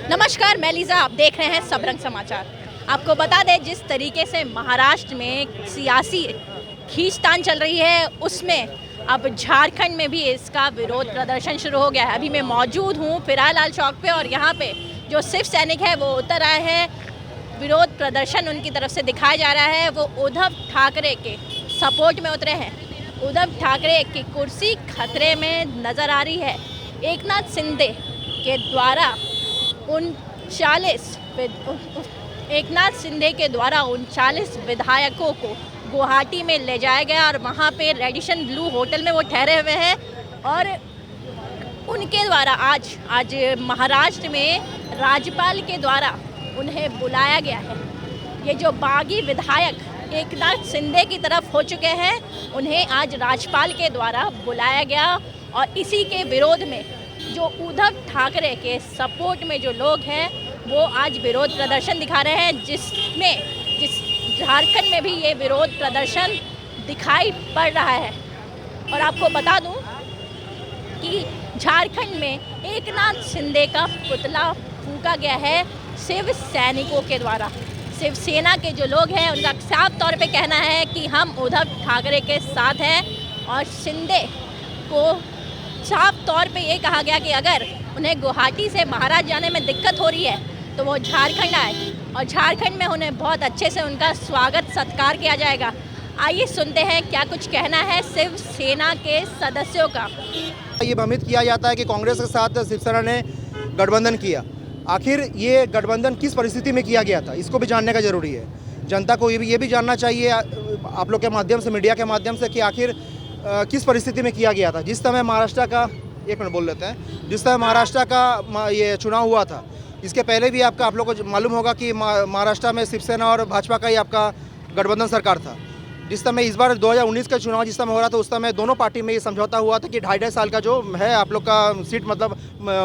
नमस्कार, मैं लीजा, आप देख रहे हैं सबरंग समाचार। आपको बता दें, जिस तरीके से महाराष्ट्र में सियासी खींचतान चल रही है, उसमें अब झारखंड में भी इसका विरोध प्रदर्शन शुरू हो गया है। अभी मैं मौजूद हूँ फिरालाल चौक पे और यहाँ पे जो शिव सैनिक है वो उतर आए हैं। विरोध प्रदर्शन उनकी तरफ से दिखाया जा रहा है। वो उद्धव ठाकरे के सपोर्ट में उतरे हैं। उद्धव ठाकरे की कुर्सी खतरे में नज़र आ रही है। एकनाथ शिंदे के द्वारा 39 विधायकों को गुवाहाटी में ले जाया गया और वहाँ पे रेडिसन ब्लू होटल में वो ठहरे हुए हैं और उनके द्वारा आज महाराष्ट्र में राज्यपाल के द्वारा उन्हें बुलाया गया है। ये जो बागी विधायक एकनाथ शिंदे की तरफ हो चुके हैं, उन्हें आज राज्यपाल के द्वारा बुलाया गया और इसी के विरोध में जो उद्धव ठाकरे के सपोर्ट में जो लोग हैं वो आज विरोध प्रदर्शन दिखा रहे हैं, जिस झारखंड में भी ये विरोध प्रदर्शन दिखाई पड़ रहा है। और आपको बता दूं कि झारखंड में एकनाथ शिंदे का पुतला फूंका गया है शिव सैनिकों के द्वारा। शिवसेना के जो लोग हैं उनका साफ तौर पे कहना है कि हम उद्धव ठाकरे के साथ हैं और शिंदे को साफ तौर पे ये कहा गया कि अगर उन्हें गुवाहाटी से महाराष्ट्र जाने में दिक्कत हो रही है तो वो झारखंड आए और झारखंड में उन्हें बहुत अच्छे से उनका स्वागत सत्कार किया जाएगा। आइए सुनते हैं क्या कुछ कहना है शिवसेना के सदस्यों का। ये भ्रमित किया जाता है कि कांग्रेस के साथ शिवसेना ने गठबंधन किया। आखिर ये गठबंधन किस परिस्थिति में किया गया था, इसको भी जानने का जरूरी है। जनता को ये भी जानना चाहिए आप लोग के माध्यम से, मीडिया के माध्यम से, कि आखिर किस परिस्थिति में किया गया था। जिस समय महाराष्ट्र का, एक मिनट बोल लेते हैं, जिस समय महाराष्ट्र का ये चुनाव हुआ था, इसके पहले भी आप लोग को मालूम होगा कि महाराष्ट्र में शिवसेना और भाजपा का ही आपका गठबंधन सरकार था। जिस समय इस बार 2019 का चुनाव जिस समय हो रहा था, उस समय दोनों पार्टी में ये समझौता हुआ था कि 2.5 साल का जो है आप लोग का सीट, मतलब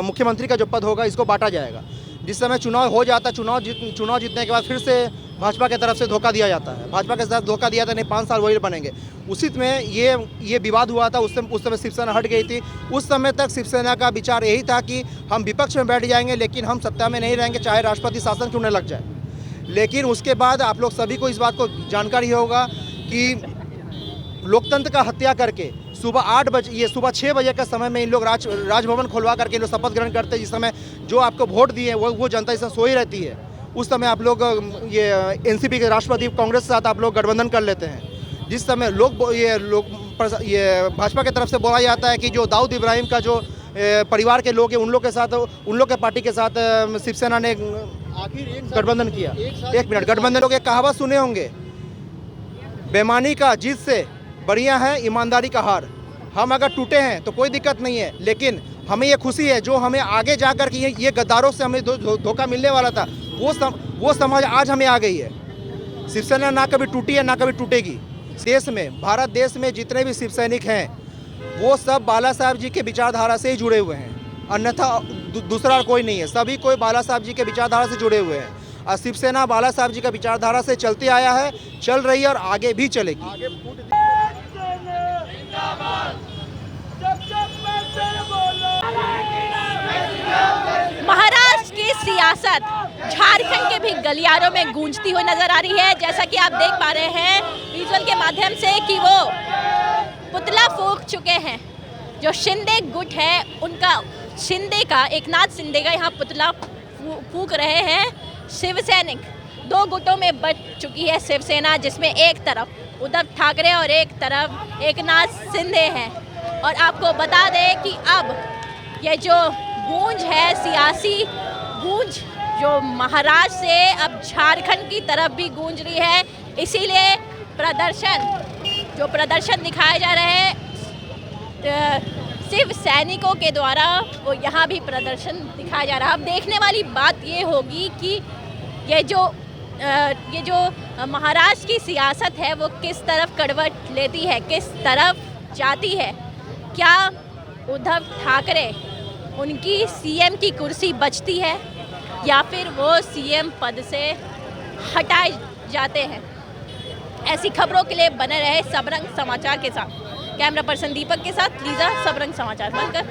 मुख्यमंत्री का जो पद होगा, इसको बांटा जाएगा। जिस समय चुनाव हो जाता, चुनाव जीतने के बाद फिर से भाजपा की तरफ से धोखा दिया जाता है। भाजपा के साथ धोखा दिया था, नहीं 5 साल वही बनेंगे। उसी में ये विवाद हुआ था। उस समय शिवसेना हट गई थी। उस समय तक शिवसेना का विचार यही था कि हम विपक्ष में बैठ जाएंगे लेकिन हम सत्ता में नहीं रहेंगे, चाहे राष्ट्रपति शासन क्यों न लग जाए। लेकिन उसके बाद आप लोग सभी को इस बात को जानकारी होगा कि लोकतंत्र का हत्या करके सुबह 6 बजे का समय में इन लोग राजभवन खुलवा करके इन लोग शपथ ग्रहण करते हैं। जिस समय जो आपको वोट दिए वो जनता इस समय सोई रहती है। उस समय आप लोग ये एनसीपी के राष्ट्रवादी कांग्रेस के साथ आप लोग गठबंधन कर लेते हैं। जिस समय ये भाजपा की तरफ से बोला जाता है कि जो दाऊद इब्राहिम का जो परिवार के लोग हैं, उन लोग के पार्टी के साथ शिवसेना ने आखिर गठबंधन किया। एक मिनट, गठबंधन लोग एक कहावत सुने होंगे, बेईमानी का जीत से बढ़िया है ईमानदारी का हार। हम अगर टूटे हैं तो कोई दिक्कत नहीं है, लेकिन हमें ये खुशी है जो हमें आगे जा कर के ये गद्दारों से हमें धोखा मिलने वाला था, वो समझ आज हमें आ गई है। शिवसेना ना कभी टूटी है ना कभी टूटेगी। देश में, भारत देश में जितने भी शिव सैनिक हैं वो सब बाला साहब जी के विचारधारा से ही जुड़े हुए हैं, अन्यथा दूसरा कोई नहीं है। सभी कोई बाला साहब जी के विचारधारा से जुड़े हुए हैं और शिवसेना बाला साहब जी का विचारधारा से चलते आया है, चल रही है और आगे भी चलेगी। महाराष्ट्र की सियासत झारखंड के भी गलियारों में गूंजती हुई नजर आ रही है। जैसा कि आप देख पा रहे हैं विजुअल के माध्यम से कि वो पुतला फूंक चुके हैं। जो शिंदे गुट है उनका, एकनाथ शिंदे का यहाँ पुतला फूंक रहे हैं शिव सैनिक। 2 गुटों में बट चुकी है शिवसेना, जिसमें एक तरफ उद्धव ठाकरे और एक तरफ एकनाथ शिंदे हैं। और आपको बता दें कि अब ये जो गूंज है, सियासी गूंज, जो महाराष्ट्र से अब झारखंड की तरफ भी गूंज रही है। इसीलिए प्रदर्शन दिखाए जा रहे हैं शिव सैनिकों के द्वारा, वो यहाँ भी प्रदर्शन दिखाया जा रहा है। अब देखने वाली बात ये होगी कि ये जो महाराष्ट्र की सियासत है वो किस तरफ करवट लेती है, किस तरफ जाती है। क्या उद्धव ठाकरे, उनकी सीएम की कुर्सी बचती है या फिर वो सीएम पद से हटाए जाते हैं। ऐसी खबरों के लिए बने रहे सबरंग समाचार के साथ। कैमरा पर्सन दीपक के साथ लीजा, सबरंग समाचार। बनकर